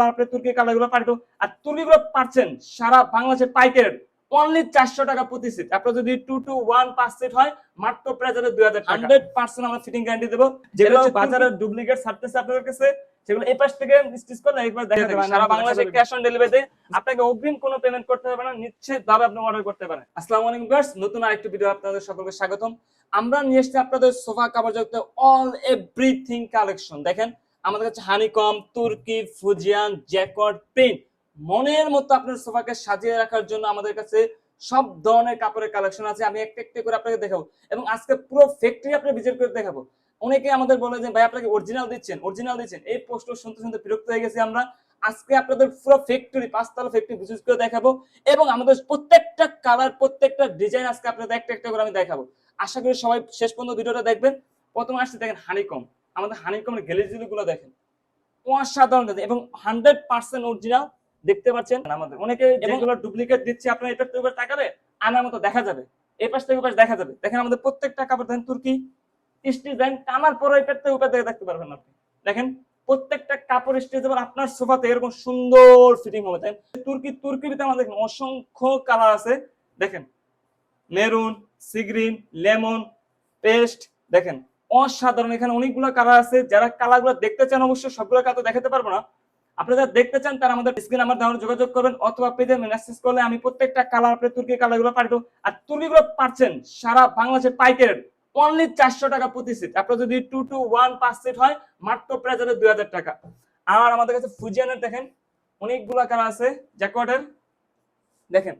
আপনি তুর্কি কালারগুলো পাঠিয়ে দেবো। আর তুর্কিগুলো পাচ্ছেন সারা বাংলাদেশের পাইকারি অনলি 400 টাকা প্রতি সিট। আপনার যদি 2 to 1 পাঁচ সিট হয় মাত্র প্রাইস হবে 2000 টাকা। 100% আমরা ফিটিং গ্যারান্টি দেব। যেগুলো বাজারে ডুপ্লিকেট ছাড়তেছে আপনাদের কাছে সেগুলো এই পাশ থেকে স্টিচ করলে একবার দেখা যাবে। সারা বাংলাদেশে ক্যাশ অন ডেলিভারিতে আপনাকে অগ্রিম কোনো পেমেন্ট করতে হবে না, নিশ্চিতভাবে আপনি অর্ডার করতে পারেন। আসসালামু আলাইকুম গাইস, নতুন আরেকটি ভিডিও আপনাদের সকলকে স্বাগতম। আমরা নিয়ে এসেছি আপনাদের সোফা কাভার জগতে অল এভরিথিং কালেকশন। দেখেন আমাদের কাছে হানিকম, তুর্কি, ফুজিয়ান, জ্যাকর্ড, প্রিন্ট, মনের মতো আপনার সোফাকে সাজিয়ে রাখার জন্য আমাদের কাছে সব ধরনের কাপড়ের কালেকশন আছে। আমি একটা একটা করে আপনাকে দেখাবো এবং আজকে পুরো ফ্যাক্টরি আপনি ভিজিট করে দেখাবো। অনেকে আমাদের বলে যে ভাই আপনাকে অরিজিনাল দিচ্ছেন, এই পোস্ট শুনতে শুনতে বিরক্ত হয়ে গেছি আমরা। আজকে আপনাদের পুরো ফ্যাক্টরি, পাঁচতলা ফ্যাক্টরি ভিজিট করে দেখাবো এবং আমাদের প্রত্যেকটা কালার, প্রত্যেকটা ডিজাইন আজকে আপনাদের একটা একটা করে আমি দেখাবো। আশা করি সবাই শেষ পর্যন্ত ভিডিওটা দেখবেন। প্রথমে আসছে দেখেন হানিকম, আমাদের হানিকমের গ্লেজগুলো গুলো দেখেন অসাধারণ এবং 100% অরিজিনাল। দেখতে পাচ্ছেন আমাদের অনেকে যেগুলো ডুপ্লিকেট দিচ্ছে, আপনার এটা তো তাকালে আনার মতো দেখা যাবে, এই পাশ থেকে ওই পাশ দেখা যাবে। দেখেন আমাদের প্রত্যেকটা কাপড় দেখেন তুর্কি স্টিচ টানার পরে এটা থেকে উপর থেকে দেখতে পারবেন আপনি। দেখেন প্রত্যেকটা কাপড় স্ট্রেচেবল, আপনার সোফাতে এরকম সুন্দর ফিটিং হবে। দেখেন তুর্কির ভিতরে আমাদের দেখেন অসংখ্য কালার আছে। দেখেন maroon, sea green, lemon, paste, দেখেন অসাধারণ। এখানে অনেকগুলো কালার আছে। যারা কালারগুলো দেখতে চান অবশ্যই সবগুলো কালার দেখাতে পারবো না, আপনারা যারা দেখতে চান তারা আমাদের স্ক্রিন নাম্বার দেওয়ার যোগাযোগ করবেন অথবা পেজে মেসেজ করলে আমি প্রত্যেকটা কালার আপনি তুর্কি কালারগুলো পাঠিয়ে দেবো। আর তুর্কিগুলো পাচ্ছেন সারা বাংলাদেশের পাইকারি অনলি 400 টাকা প্রতি সিট। আপনার যদি 2 to 1 পাঁচ সিট হয় মাত্র প্রাইস হবে 2000 টাকা। আর আমাদের কাছে ফুজিয়ানের দেখেন অনেকগুলো কালার আছে। জ্যাকওয়ার্ডের দেখেন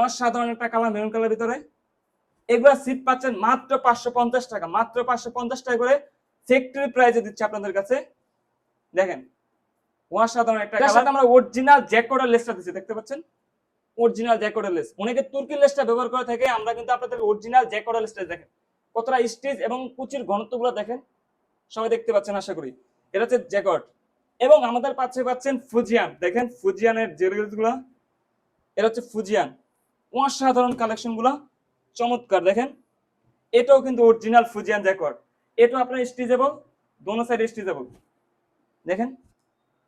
অসাধারণ একটা কালার, মেরুন কালার ভিতরে। এগুলা সিট পাচ্ছেন মাত্র 550 টাকা, মাত্র 550 টাকা করে ফ্যাক্টরি প্রাইসে দিচ্ছে আপনাদের কাছে। দেখেন অসাধারণ একটা কালার। আমরা অরিজিনাল জ্যাকোডার লেসটা দিচ্ছি, দেখতে পাচ্ছেন অরিজিনাল জ্যাকোডার লেস। অনেকে তুর্কি লেসটা ব্যবহার করে থাকে, আমরা কিন্তু আপনাদের অরিজিনাল জ্যাকোডার লেসটা দেখেন কতটা স্টিচ এবং কুচির ঘনত্বগুলো দেখেন, সবাই দেখতে পাচ্ছেন আশা করি। এটা হচ্ছে জ্যাকোড এবং আমাদের পাচ্ছেন ফুজিয়ান। দেখেন ফুজিয়ানের জেলগুলো, এটা হচ্ছে ফুজিয়ান। অসাধারণ কালেকশন গুলো, চমৎকার। দেখেন এটাও কিন্তু অরিজিনাল ফুজিয়ান জ্যাকোড, এটাও আপনার স্টিচেবল, দোনো সাইড স্টিচেবল। দেখেন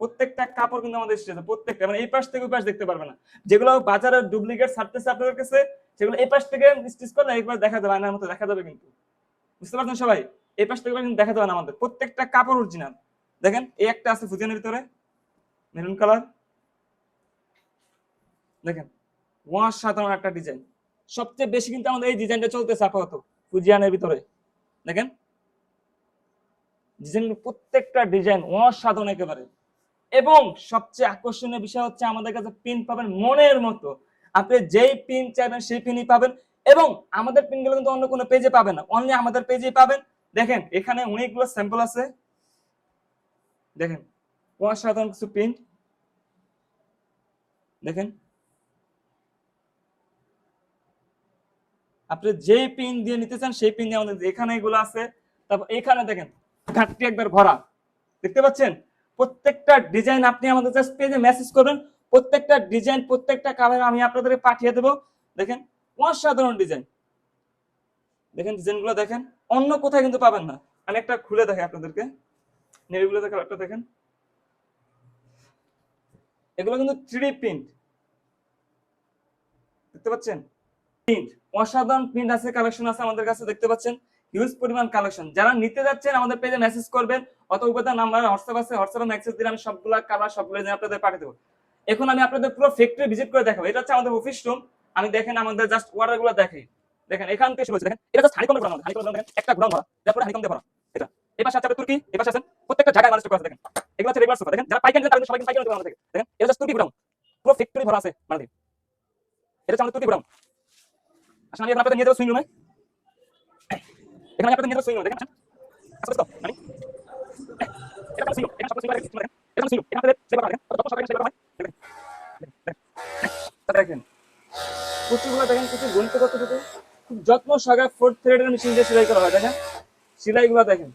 প্রত্যেকটা কাপড় কিন্তু আমাদের স্টেজে, প্রত্যেকটা মানে এই পাশ থেকে ওই পাশ দেখতে পারবে না। যেগুলো বাজারে ডুপ্লিকেট ছাড়তেছে আপনাদের কাছে সেগুলো এই পাশ থেকে স্টিচ করলে একবার দেখা যাবে, আয়নার মতো দেখা যাবে। কিন্তু বুঝতে পারছেন সবাই, এই পাশ থেকে কিন্তু দেখা যাবে না। আমাদের প্রত্যেকটা কাপড় অরিজিনাল। দেখেন এই একটা আছে ফুজিয়ানের ভিতরে মেরুন কালার, দেখেন অসাধারণ একটা ডিজাইন। সবচেয়ে বেশি কিন্তু আমাদের এই ডিজাইনটা চলতেছে আপাতত ফুজিয়ানের ভিতরে। দেখেন ডিজাইন, প্রত্যেকটা ডিজাইন অসাধারণ একেবারে। এবং সবচেয়ে আকর্ষণীয় বিষয় হচ্ছে আমাদের কাছে পিন পাবেন মনের মতো। আপনি যেই পিন চাইবেন সেই পিনই পাবেন এবং আমাদের পিনগুলো কিন্তু অন্য কোনো পেজে পাবেন না, অনলি আমাদের পেজেই পাবেন। দেখেন এখানে অনেকগুলো স্যাম্পল আছে, দেখেন অসাধারণ কিছু পিন। দেখেন আপনি যেই পিন দিয়ে নিতে চান সেই পিন দিয়ে আমাদের এখানে এগুলো আছে। তারপর এখানে দেখেন ঘাটতি একবার ভরা, দেখতে পাচ্ছেন। প্রত্যেকটা ডিজাইন আপনি আমাদের জাস্ট পেজে মেসেজ করবেন, প্রত্যেকটা ডিজাইন প্রত্যেকটা কালার আমি আপনাদের পাঠিয়ে দেবো। দেখেন অসাধারণ ডিজাইন, দেখেন ডিজাইনগুলো দেখেন অন্য কোথায় কিন্তু পাবেন না। আমি একটা খুলে দেখাই আপনাদেরকে, নেভিগুলো কালারটা দেখেন, এগুলো কিন্তু 3D প্রিন্ট, দেখতে পাচ্ছেন। প্রিন্ট অসাধারণ প্রিন্ট আছে, কালেকশন আছে আমাদের কাছে, দেখতে পাচ্ছেন হিউজ পরিমাণ কালেকশন। যারা নিতে যাচ্ছেন আমাদের পেজে মেসেজ করবেন অথবা উপরে নাম্বার হোয়াটসঅ্যাপ আছে, হোয়াটসঅ্যাপে মেসেজ দিলে আমি সবগুলা কালার সবগুলো আপনাদের পাঠিয়ে দেবো। এখন আমি আপনাদের পুরো ফ্যাক্টরি ভিজিট করে দেখাবো। এটা হচ্ছে আমাদের অফিস রুম। আমি দেখেন আমাদের জাস্ট অর্ডার গুলো দেখাই। দেখেন এখান থেকে শুরু হচ্ছে, দেখেন এটা জাস্ট হানিকমে ভরা, হানিকমে দেখেন একটা গ্রাউন্ড ভরা, তারপরে হানিকম দিয়ে ভরা। এটা এই পাশে আছে তুর্কি, এই পাশে আছেন প্রত্যেকটা জায়গায় মানুষ আছে। দেখেন এগুলো হচ্ছে রেগুলার সোফা। দেখেন যারা পাইকারি তারা সবাই পাইকারি নিতে পারবে। দেখেন এটা জাস্ট তুর্কি গ্রাউন্ড, পুরো ফ্যাক্টরি ভরা আছে মানে। এটা হচ্ছে আমাদের তুর্কি গ্রাউন্ড। আসলে আমি এখন আপনাদের নিয়ে যাবো সুইং রুমে। এখানে আমি আপনাদের নিয়ে যাবো সুইং রুমে। দেখেন আচ্ছা মানে এটা সুইং রুম, এখানে সব সুইং করে দেখেন, এটা সুইং রুম, এখানে আপনাদের সেবা করা। দেখেন কত সবাই সেবা করা হয়। দেখেন দেখেন কুচিগুলো দেখেন, কুচির গণিত কতটুকু খুব যত্ন সহকারে 4 থ্রেডের মেশিন দিয়ে সেলাই করা হয়। দেখেন সেলাইগুলো দেখেন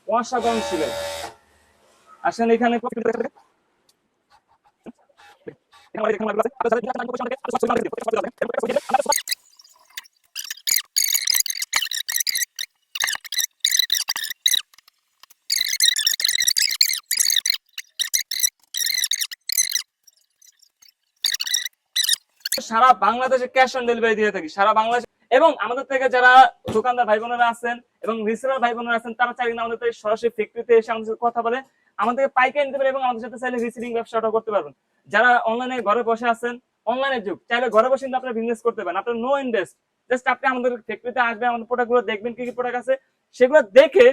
অসাধারণ সেলাই। আসেন এখানে সারা বাংলাদেশে ক্যাশ অন ডেলিভারি দিয়ে থাকি, সারা বাংলাদেশ। এবং আমাদের থেকে যারা দোকানদার ভাই বোনেরা আছেন এবং রিসেলার ভাই বোনেরা আছেন, তারা চাইলে আমাদের থেকে সরাসরি ফ্যাক্টরিতে এসে আমাদের সাথে কথা বলে আমাদের পাইকারি নিতে পারে এবং আমাদের সাথে চাইলে রিসিলিং ব্যবসাটা করতে পারবেন। যারা অনলাইনে ঘরে বসে আছেন, অনলাইনের যুগ, চাইলে ঘরে বসে কিন্তু আপনারা বিজনেস করতে পারেন, আপনার নো ইনভেস্ট। জাস্ট আপনি আমাদের ফ্যাক্টরিতে আসবেন, আমাদের প্রোডাক্টগুলো দেখবেন কি কি প্রোডাক্ট আছে, সেগুলো দেখে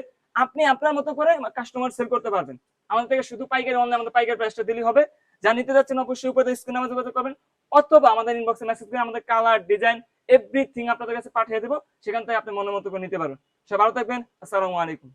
আপনি আপনার মতো করে কাস্টমার সেল করতে পারবেন। আমাদের থেকে শুধু পাইকারি অনলাইন আমাদের পাইকারি প্রাইসটা দিলেই হবে। যা নিতে যাচ্ছেন অবশ্যই উপরে স্ক্রিনে আমাদের যোগাযোগ করবেন, অথবা আমাদের ইনবক্সে মেসেজ করে আমাদের কালার ডিজাইন এভরিথিং আপনাদের কাছে পাঠিয়ে দেবো, সেখান থেকে আপনি মনের মতো করে নিতে পারবেন। সবাই ভালো থাকবেন, আসসালামু আলাইকুম।